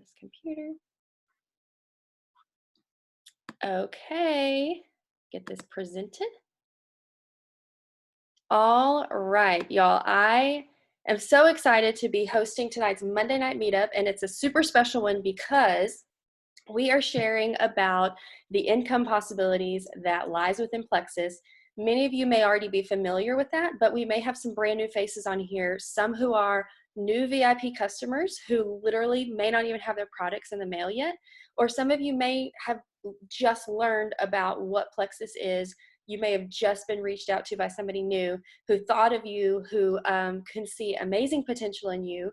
this computer. Okay, get this presented. All right, y'all. I am so excited to be hosting tonight's Monday night meetup, and it's a super special one because we are sharing about the income possibilities that lies within Plexus. Many of you may already be familiar with that, but we may have some brand new faces on here, some who are new VIP customers who literally may not even have their products in the mail yet, or some of you may have just learned about what Plexus is. You may have just been reached out to by somebody new who thought of you, who can see amazing potential in you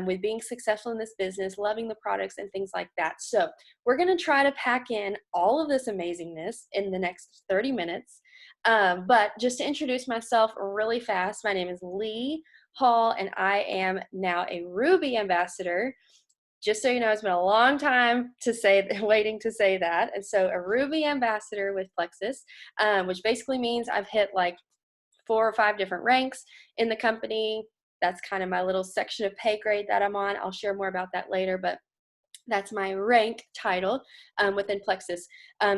with being successful in this business, loving the products and things like that. So we're going to try to pack in all of this amazingness in the next 30 minutes. But just to introduce myself really fast, my name is Lee Hall, and I am now a Ruby ambassador. Just so you know, it's been a long time to waiting to say that. And so a Ruby ambassador with Plexus, which basically means I've hit like 4 or 5 different ranks in the company. That's kind of my little section of pay grade that I'm on. I'll share more about that later, but that's my rank title within Plexus.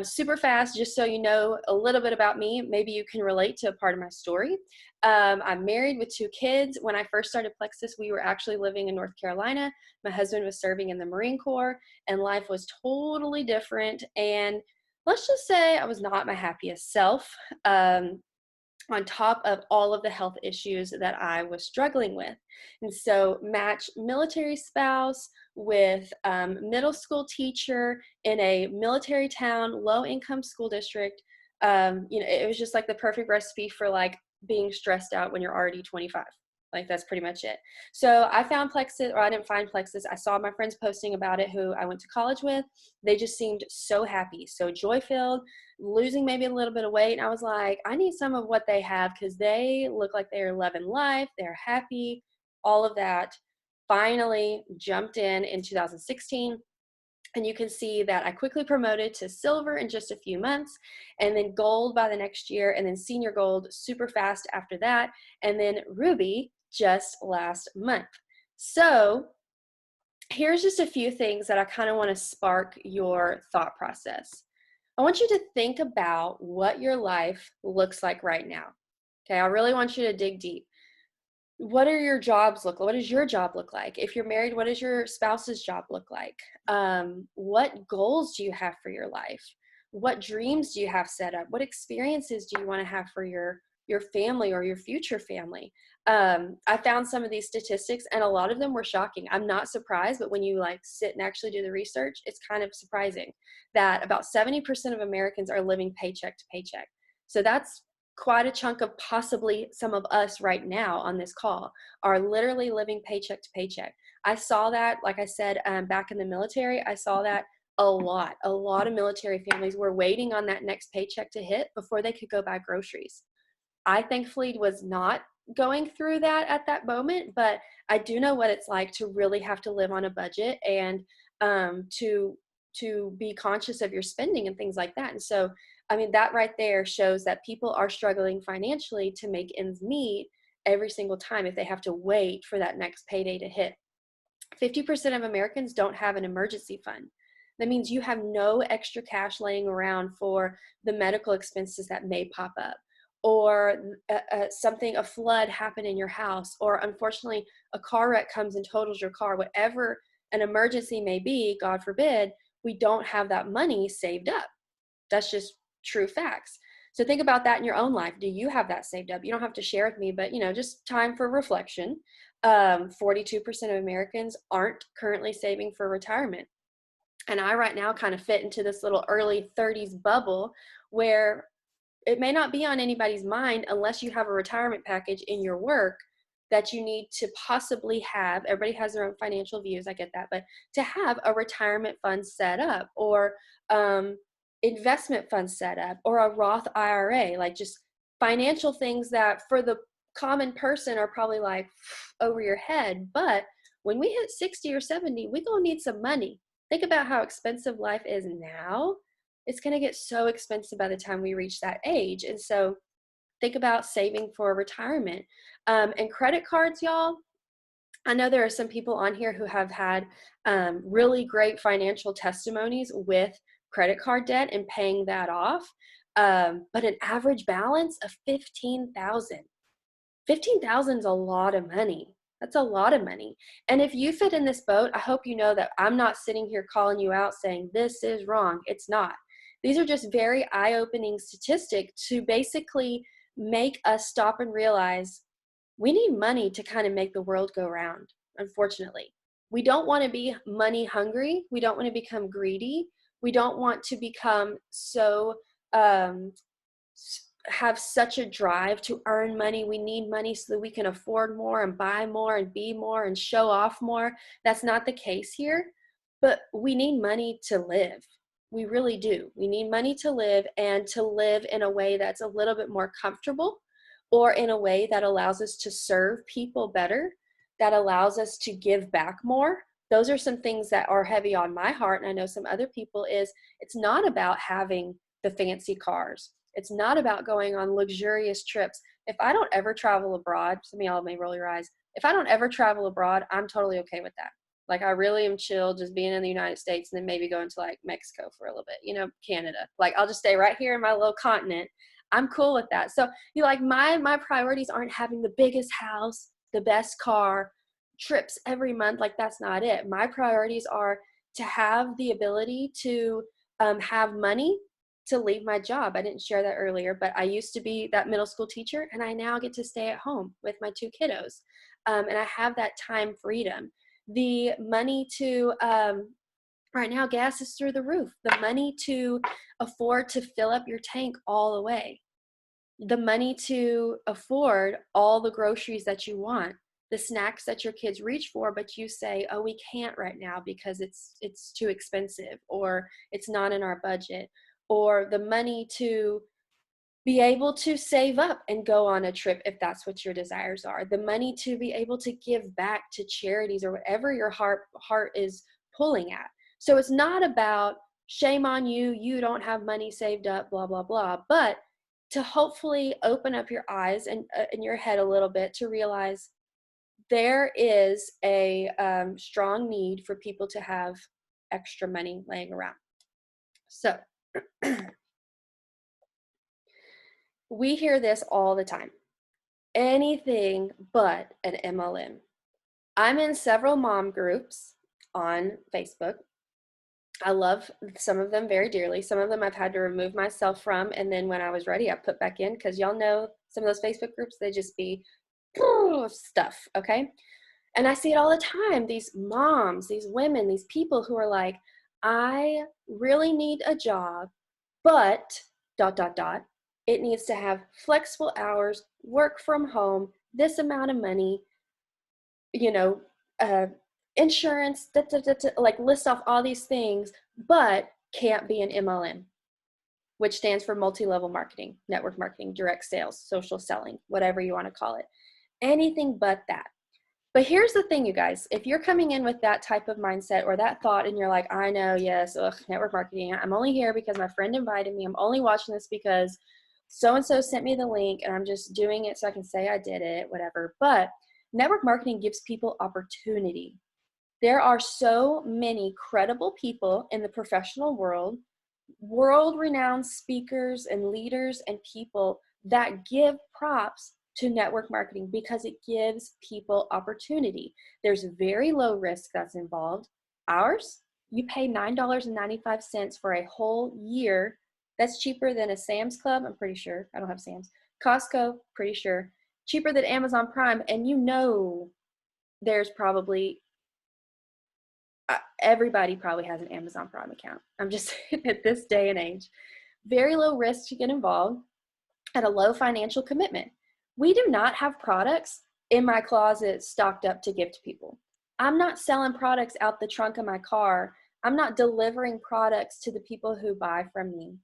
Super fast, just so you know a little bit about me, maybe you can relate to a part of my story. I'm married with 2 kids. When I first started Plexus, we were actually living in North Carolina. My husband was serving in the Marine Corps, and life was totally different. And let's just say I was not my happiest self. On top of all of the health issues that I was struggling with. And so match military spouse with middle school teacher in a military town, low income school district. It was just like the perfect recipe for like being stressed out when you're already 25. Like that's pretty much it. So I found Plexus, or I didn't find Plexus. I saw my friends posting about it who I went to college with. They just seemed so happy, so joy-filled, losing maybe a little bit of weight. And I was like, I need some of what they have because they look like they're loving life. They're happy, all of that. Finally jumped in 2016. And you can see that I quickly promoted to silver in just a few months, and then gold by the next year, and then senior gold super fast after that, and then ruby just last month. So here's just a few things that I kind of want to spark your thought process. I want you to think about what your life looks like right now. Okay, I really want you to dig deep. What are your jobs look like? What does your job look like? If you're married, what does your spouse's job look like? What goals do you have for your life? What dreams do you have set up? What experiences do you want to have for your family or your future family? I found some of these statistics and a lot of them were shocking. I'm not surprised, but when you like sit and actually do the research, it's kind of surprising that about 70% of Americans are living paycheck to paycheck. So that's quite a chunk of possibly some of us right now on this call are literally living paycheck to paycheck. I saw that, like I said, back in the military, I saw that a lot of military families were waiting on that next paycheck to hit before they could go buy groceries. I thankfully was not going through that at that moment, but I do know what it's like to really have to live on a budget and to be conscious of your spending and things like that. And so I mean, that right there shows that people are struggling financially to make ends meet every single time if they have to wait for that next payday to hit. 50% of Americans don't have an emergency fund. That means you have no extra cash laying around for the medical expenses that may pop up, or a flood happened in your house, or unfortunately a car wreck comes and totals your car. Whatever an emergency may be, God forbid, we don't have that money saved up. That's just true facts. So think about that in your own life. Do you have that saved up? You don't have to share with me, but just time for reflection. 42% of Americans aren't currently saving for retirement. And I right now kind of fit into this little early 30s bubble where it may not be on anybody's mind unless you have a retirement package in your work that you need to possibly have. Everybody has their own financial views, I get that, but to have a retirement fund set up, or investment fund set up, or a Roth IRA, like just financial things that for the common person are probably like over your head. But when we hit 60 or 70, we're going to need some money. Think about how expensive life is now. It's going to get so expensive by the time we reach that age. And so think about saving for retirement. And credit cards, y'all, I know there are some people on here who have had really great financial testimonies with credit card debt and paying that off. But an average balance of 15,000. 15,000 is a lot of money. That's a lot of money. And if you fit in this boat, I hope you know that I'm not sitting here calling you out saying this is wrong. It's not. These are just very eye-opening statistics to basically make us stop and realize we need money to kind of make the world go round, unfortunately. We don't want to be money hungry. We don't want to become greedy. We don't want to become so um, have such a drive to earn money. We need money so that we can afford more and buy more and be more and show off more. That's not the case here, but we need money to live. We really do. We need money to live, and to live in a way that's a little bit more comfortable, or in a way that allows us to serve people better, that allows us to give back more. Those are some things that are heavy on my heart, and I know some other people is it's not about having the fancy cars. It's not about going on luxurious trips. If I don't ever travel abroad, some of y'all may roll your eyes. If I don't ever travel abroad, I'm totally okay with that. Like, I really am chill just being in the United States and then maybe going to like Mexico for a little bit, Canada. Like, I'll just stay right here in my little continent. I'm cool with that. So, like, my priorities aren't having the biggest house, the best car, trips every month. Like, that's not it. My priorities are to have the ability to have money to leave my job. I didn't share that earlier, but I used to be that middle school teacher, and I now get to stay at home with my two kiddos. And I have that time freedom. The money to, right now, gas is through the roof. The money to afford to fill up your tank all the way. The money to afford all the groceries that you want, the snacks that your kids reach for, but you say, oh, we can't right now because it's too expensive, or it's not in our budget. Or the money to be able to save up and go on a trip if that's what your desires are. The money to be able to give back to charities or whatever your heart is pulling at. So it's not about shame on you, you don't have money saved up, blah, blah, blah. But to hopefully open up your eyes and in your head a little bit to realize there is a strong need for people to have extra money laying around. So we hear this all the time. Anything but an MLM. I'm in several mom groups on Facebook. I love some of them very dearly. Some of them I've had to remove myself from, and then when I was ready, I put back in, because y'all know some of those Facebook groups, they just be stuff, okay? And I see it all the time. These moms, these women, these people who are like, I really need a job, but ... It needs to have flexible hours, work from home, this amount of money, you know, uh, insurance, like list off all these things, but can't be an MLM, which stands for multi-level marketing, network marketing, direct sales, social selling, whatever you want to call it. Anything but that. But here's the thing, you guys, if you're coming in with that type of mindset or that thought and you're like, I know, yes, network marketing, I'm only here because my friend invited me, I'm only watching this because so-and-so sent me the link and I'm just doing it so I can say I did it, whatever. But network marketing gives people opportunity. There are so many credible people in the professional world, world-renowned speakers and leaders and people that give props to network marketing because it gives people opportunity. There's very low risk that's involved. Ours, you pay $9.95 for a whole year. That's cheaper than a Sam's Club, I'm pretty sure. I don't have Sam's. Costco, pretty sure. Cheaper than Amazon Prime. And you know there's probably, everybody probably has an Amazon Prime account. I'm just saying, at this day and age. Very low risk to get involved at a low financial commitment. We do not have products in my closet stocked up to give to people. I'm not selling products out the trunk of my car. I'm not delivering products to the people who buy from me.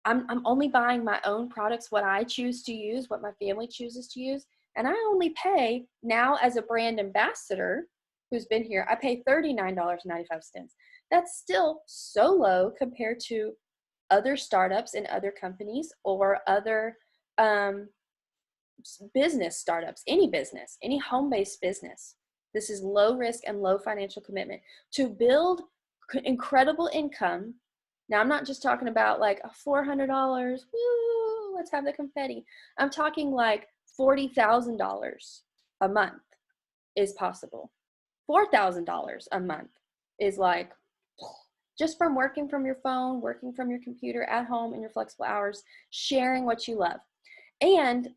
I'm only buying my own products, what I choose to use, what my family chooses to use. And I only pay now, as a brand ambassador who's been here, I pay $39.95. That's still so low compared to other startups and other companies or other business startups, any home-based business. This is low risk and low financial commitment to build incredible income. Now, I'm not just talking about like $400, woo, let's have the confetti. I'm talking like $40,000 a month is possible. $4,000 a month is like, just from working from your phone, working from your computer at home in your flexible hours, sharing what you love. And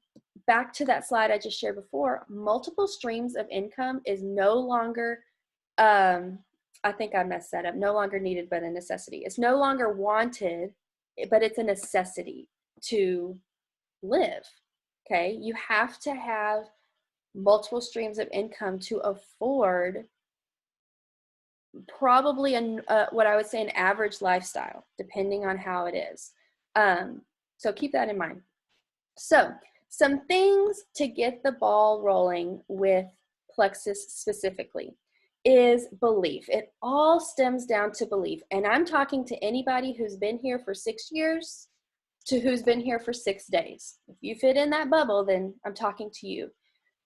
back to that slide I just shared before, multiple streams of income is no longer, I think I messed that up, no longer needed, but a necessity. It's no longer wanted, but it's a necessity to live, okay? You have to have multiple streams of income to afford probably what I would say an average lifestyle, depending on how it is. So keep that in mind. So some things to get the ball rolling with Plexus specifically is belief. It all stems down to belief. And I'm talking to anybody who's been here for 6 years to who's been here for 6 days. If you fit in that bubble, then I'm talking to you.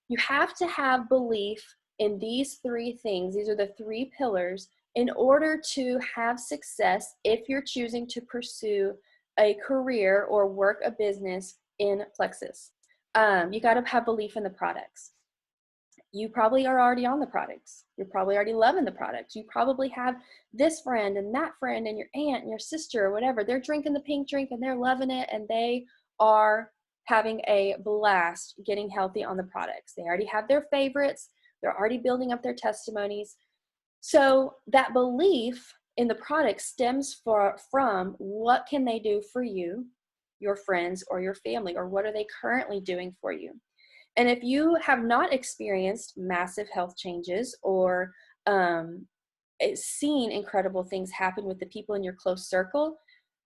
You have to have belief in these 3 things. These are the 3 pillars in order to have success if you're choosing to pursue a career or work a business in Plexus. You got to have belief in the products. You probably are already on the products. You're probably already loving the products. You probably have this friend and that friend and your aunt and your sister or whatever. They're drinking the pink drink and they're loving it, and they are having a blast getting healthy on the products. They already have their favorites. They're already building up their testimonies. So that belief in the product stems from what can they do for you, your friends, or your family, or what are they currently doing for you? And if you have not experienced massive health changes or seen incredible things happen with the people in your close circle,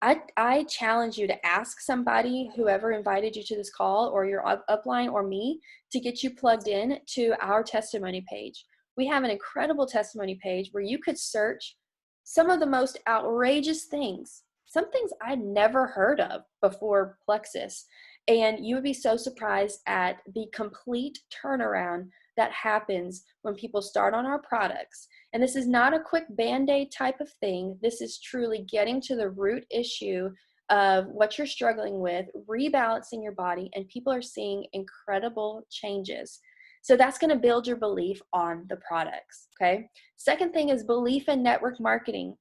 I challenge you to ask somebody, whoever invited you to this call or your upline or me, to get you plugged in to our testimony page. We have an incredible testimony page where you could search some of the most outrageous things, some things I'd never heard of before Plexus. And you would be so surprised at the complete turnaround that happens when people start on our products. And this is not a quick Band-Aid type of thing. This is truly getting to the root issue of what you're struggling with, rebalancing your body, and people are seeing incredible changes. So that's going to build your belief on the products, okay? Second thing is belief in network marketing.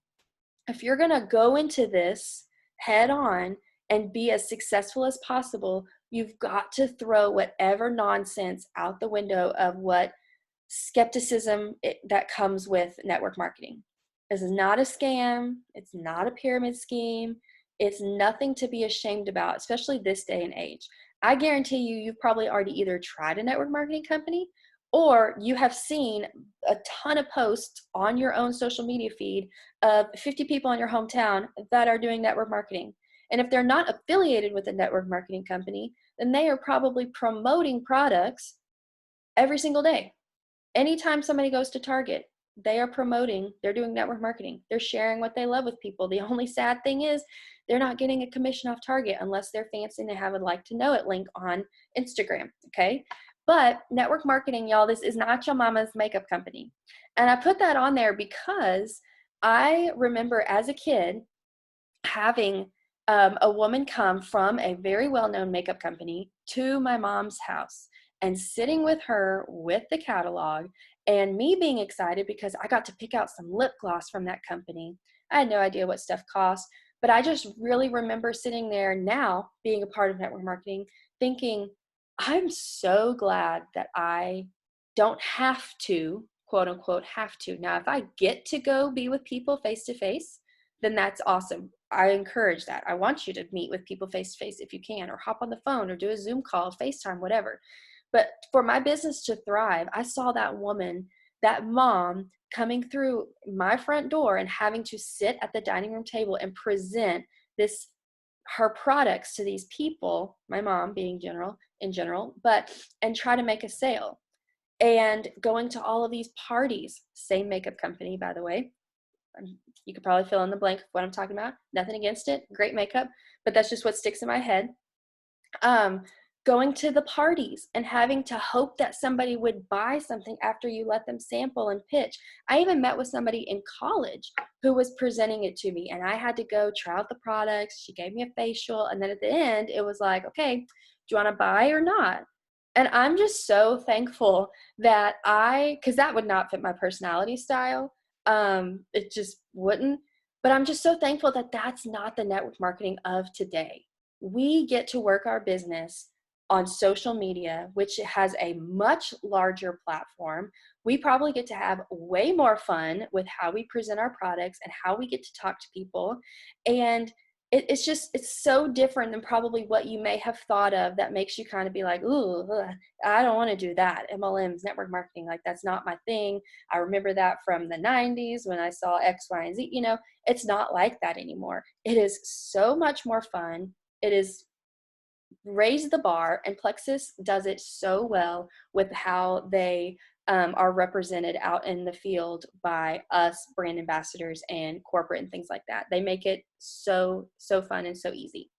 If you're going to go into this head on and be as successful as possible, you've got to throw whatever nonsense out the window of what skepticism that comes with network marketing. This is not a scam. It's not a pyramid scheme. It's nothing to be ashamed about, especially this day and age. I guarantee you, you've probably already either tried a network marketing company or you have seen a ton of posts on your own social media feed of 50 people in your hometown that are doing network marketing. And if they're not affiliated with a network marketing company, then they are probably promoting products every single day. Anytime somebody goes to Target, they are promoting, they're doing network marketing. They're sharing what they love with people. The only sad thing is they're not getting a commission off Target unless they're fancy and they have a like to know it link on Instagram, okay? But network marketing, y'all, this is not your mama's makeup company. And I put that on there because I remember as a kid having a woman come from a very well-known makeup company to my mom's house and sitting with her with the catalog and me being excited because I got to pick out some lip gloss from that company. I had no idea what stuff cost, but I just really remember sitting there now being a part of network marketing thinking, I'm so glad that I don't have to, quote unquote, have to. Now, if I get to go be with people face to face, then that's awesome. I encourage that. I want you to meet with people face to face if you can, or hop on the phone or do a Zoom call, FaceTime, whatever. But for my business to thrive, I saw that woman, that mom coming through my front door and having to sit at the dining room table and present her products to these people, my mom being in general, and try to make a sale. And going to all of these parties, same makeup company, by the way. You could probably fill in the blank of what I'm talking about. Nothing against it. Great makeup, but that's just what sticks in my head. going to the parties and having to hope that somebody would buy something after you let them sample and pitch. I even met with somebody in college who was presenting it to me, and I had to go try out the products. She gave me a facial, and then at the end, it was like, okay, do you want to buy or not? And I'm just so thankful that because that would not fit my personality style. It just wouldn't. But I'm just so thankful that that's not the network marketing of today. We get to work our business on social media, which has a much larger platform. We probably get to have way more fun with how we present our products and how we get to talk to people. And it's so different than probably what you may have thought of that makes you kind of be like, ooh, ugh, I don't want to do that. MLMs, network marketing, like that's not my thing. I remember that from the 90s when I saw X, Y, and Z. It's not like that anymore. It is so much more fun. It is raised the bar, and Plexus does it so well with how they are represented out in the field by us brand ambassadors and corporate and things like that. They make it so fun and so easy.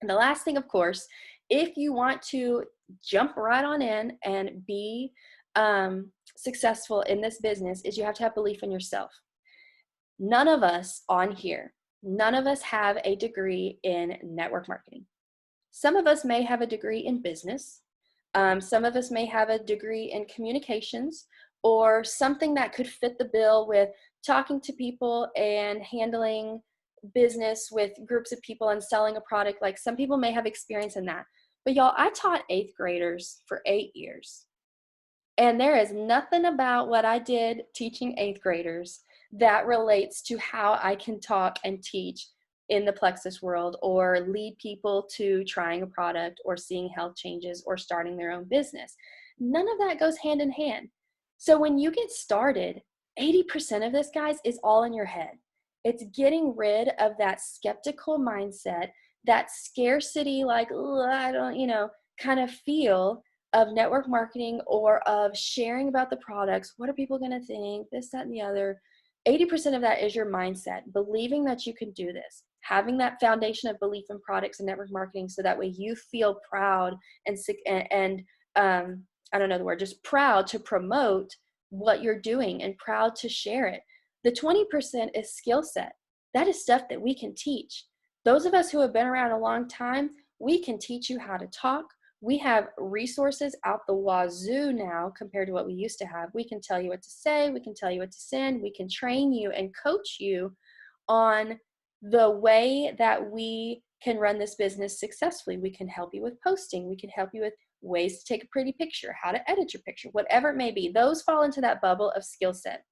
And the last thing, of course, if you want to jump right on in and be successful in this business, is you have to have belief in yourself. None of us on here, none of us have a degree in network marketing. Some of us may have a degree in business. Some of us may have a degree in communications or something that could fit the bill with talking to people and handling business with groups of people and selling a product. Like some people may have experience in that. But y'all, I taught 8th graders for 8 years. And there is nothing about what I did teaching 8th graders that relates to how I can talk and teach in the Plexus world or lead people to trying a product or seeing health changes or starting their own business. None of that goes hand in hand. So when you get started, 80% of this, guys, is all in your head. It's getting rid of that skeptical mindset, that scarcity, like, I don't, kind of feel of network marketing or of sharing about the products. What are people going to think? This, that, and the other. 80% of that is your mindset, believing that you can do this, having that foundation of belief in products and network marketing so that way you feel proud and I don't know the word, just proud to promote what you're doing and proud to share it. The 20% is skill set. That is stuff that we can teach. Those of us who have been around a long time, we can teach you how to talk. We have resources out the wazoo now compared to what we used to have. We can tell you what to say. We can tell you what to send. We can train you and coach you on the way that we can run this business successfully. We can help you with posting. We can help you with ways to take a pretty picture, how to edit your picture, whatever it may be. Those fall into that bubble of skill set.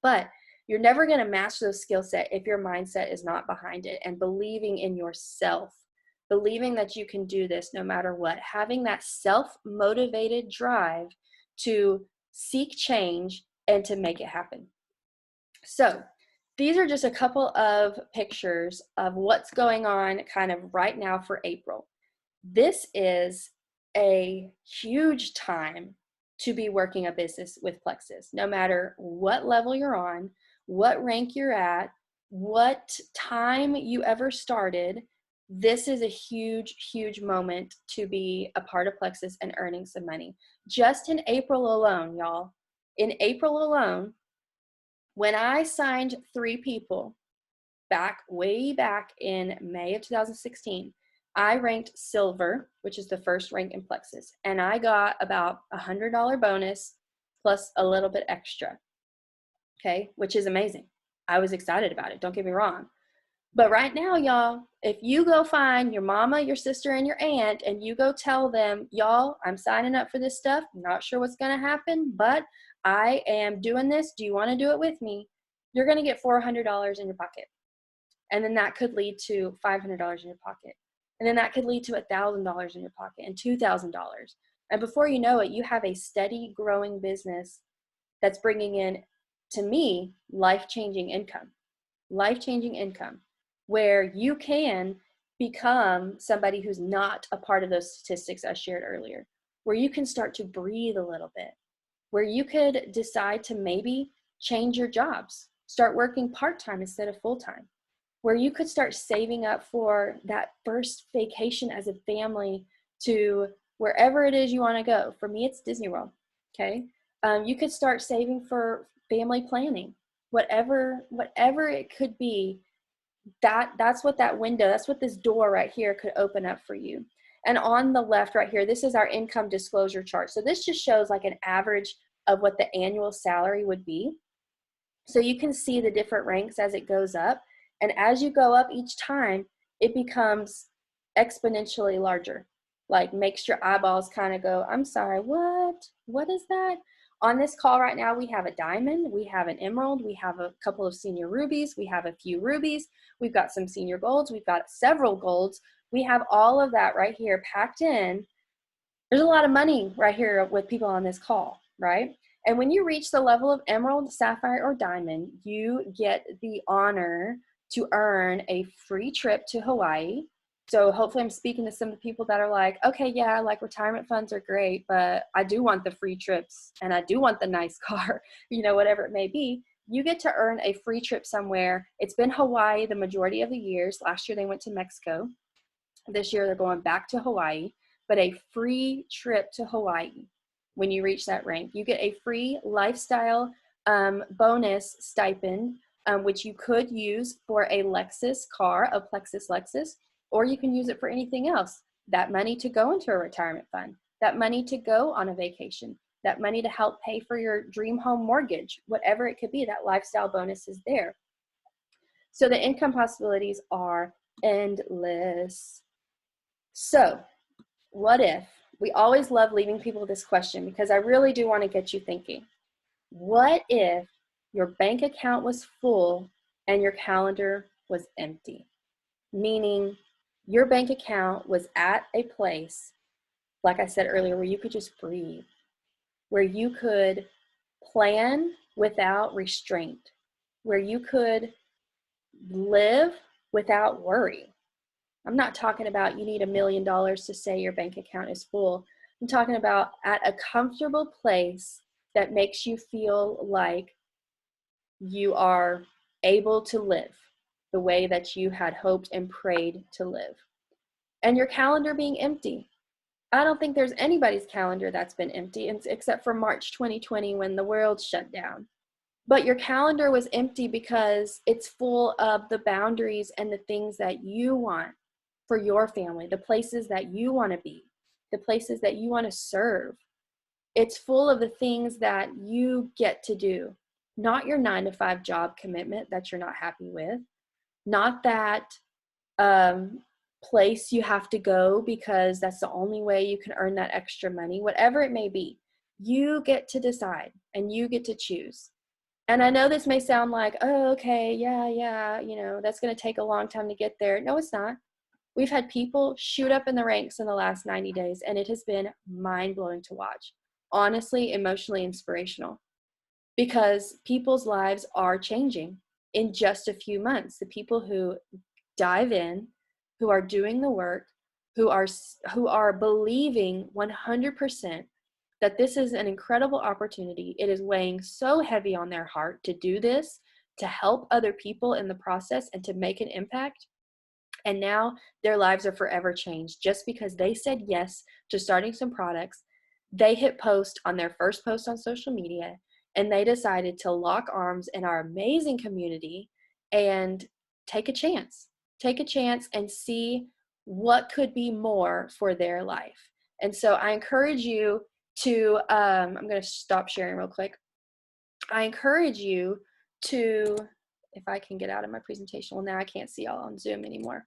But you're never going to master those skill set if your mindset is not behind it and believing in yourself. Believing that you can do this no matter what, having that self-motivated drive to seek change and to make it happen. So these are just a couple of pictures of what's going on kind of right now for April. This is a huge time to be working a business with Plexus, no matter what level you're on, what rank you're at, what time you ever started. This is a huge moment to be a part of Plexus and earning some money. Just in April alone, y'all, in April alone, when I signed 3 people way back in May of 2016, I ranked silver, which is the first rank in Plexus, and I got about $100 bonus plus a little bit extra, okay, which is amazing. I was excited about it, don't get me wrong. But right now, y'all, if you go find your mama, your sister, and your aunt, and you go tell them, y'all, I'm signing up for this stuff, I'm not sure what's going to happen, but I am doing this, do you want to do it with me? You're going to get $400 in your pocket. And then that could lead to $500 in your pocket. And then that could lead to $1,000 in your pocket and $2,000. And before you know it, you have a steady growing business that's bringing in, to me, life-changing income. Life-changing income, where you can become somebody who's not a part of those statistics I shared earlier, where you can start to breathe a little bit, where you could decide to maybe change your jobs, start working part-time instead of full-time, where you could start saving up for that first vacation as a family to wherever it is you want to go. For me, it's Disney World. Okay. You could start saving for family planning, whatever it could be. That's what that window, that's what this door right here could open up for you. And on the left right here, this is our income disclosure chart. So this just shows like an average of what the annual salary would be. So you can see the different ranks as it goes up. And as you go up each time, it becomes exponentially larger. Like makes your eyeballs kind of go, I'm sorry, what? What is that? On this call right now, we have a diamond, we have an emerald, we have a couple of senior rubies, we have a few rubies, we've got some senior golds, we've got several golds. We have all of that right here packed in. There's a lot of money right here with people on this call, right? And when you reach the level of emerald, sapphire, or diamond, you get the honor to earn a free trip to Hawaii. So hopefully I'm speaking to some of the people that are like, okay, yeah, like retirement funds are great, but I do want the free trips and I do want the nice car, whatever it may be. You get to earn a free trip somewhere. It's been Hawaii the majority of the years. Last year they went to Mexico. This year they're going back to Hawaii, but a free trip to Hawaii. When you reach that rank, you get a free lifestyle bonus stipend, which you could use for a Lexus car, a Plexus Lexus, or you can use it for anything else. That money to go into a retirement fund, that money to go on a vacation, that money to help pay for your dream home mortgage, whatever it could be, that lifestyle bonus is there. So the income possibilities are endless. So what if, we always love leaving people with this question because I really do want to get you thinking. What if your bank account was full and your calendar was empty? Meaning your bank account was at a place, like I said earlier, where you could just breathe, where you could plan without restraint, where you could live without worry. I'm not talking about you need $1 million to say your bank account is full. I'm talking about at a comfortable place that makes you feel like you are able to live the way that you had hoped and prayed to live. And your calendar being empty. I don't think there's anybody's calendar that's been empty except for March 2020 when the world shut down. But your calendar was empty because it's full of the boundaries and the things that you want for your family, the places that you want to be, the places that you want to serve. It's full of the things that you get to do, not your 9-to-5 job commitment that you're not happy with, not that place you have to go because that's the only way you can earn that extra money, whatever it may be. You get to decide and you get to choose. And I know this may sound like, oh, okay, yeah, that's going to take a long time to get there. No, it's not. We've had people shoot up in the ranks in the last 90 days, and it has been mind-blowing to watch. Honestly, emotionally inspirational. Because people's lives are changing in just a few months. The people who dive in, who are doing the work, who are believing 100% that this is an incredible opportunity. It is weighing so heavy on their heart to do this, to help other people in the process, and to make an impact. And now their lives are forever changed just because they said yes to starting some products. They hit post on their first post on social media, and they decided to lock arms in our amazing community and take a chance and see what could be more for their life. And so I encourage you to, I'm going to stop sharing real quick. I encourage you to, if I can get out of my presentation, well, now I can't see y'all on Zoom anymore.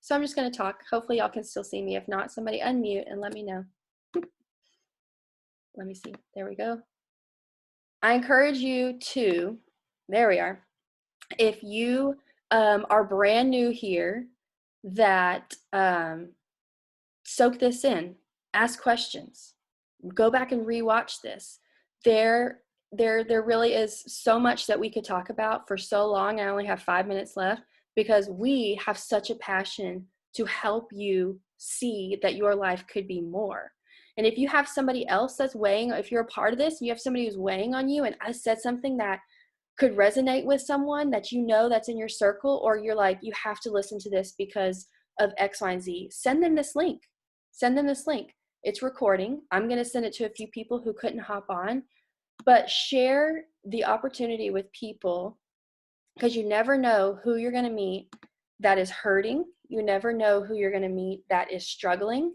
So I'm just going to talk. Hopefully y'all can still see me. If not, somebody unmute and let me know. Let me see. There we go. I encourage you to, there we are. If you are brand new here, that soak this in, ask questions, go back and rewatch this. There really is so much that we could talk about for so long. I only have 5 minutes left because we have such a passion to help you see that your life could be more. And if you have somebody else that's weighing, if you're a part of this, and you have somebody who's weighing on you, and I said something that could resonate with someone that you know that's in your circle, or you're like, you have to listen to this because of X, Y, and Z, send them this link. send them this link. It's recording. I'm going to send it to a few people who couldn't hop on, but share the opportunity with people, because you never know who you're going to meet that is hurting. You never know who you're going to meet that is struggling.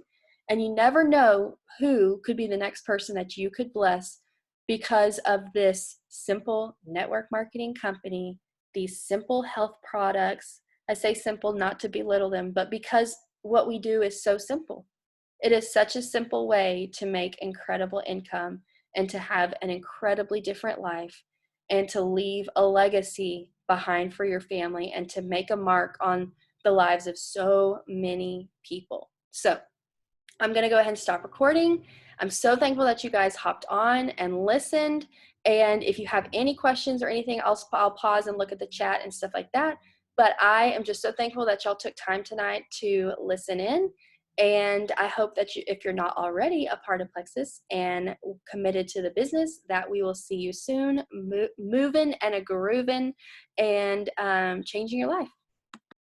And you never know who could be the next person that you could bless because of this simple network marketing company, these simple health products. I say simple not to belittle them, but because what we do is so simple. It is such a simple way to make incredible income and to have an incredibly different life and to leave a legacy behind for your family and to make a mark on the lives of so many people. So I'm going to go ahead and stop recording. I'm so thankful that you guys hopped on and listened. And if you have any questions or anything, I'll pause and look at the chat and stuff like that. But I am just so thankful that y'all took time tonight to listen in. And I hope that you, if you're not already a part of Plexus and committed to the business, that we will see you soon, moving and a grooving and changing your life.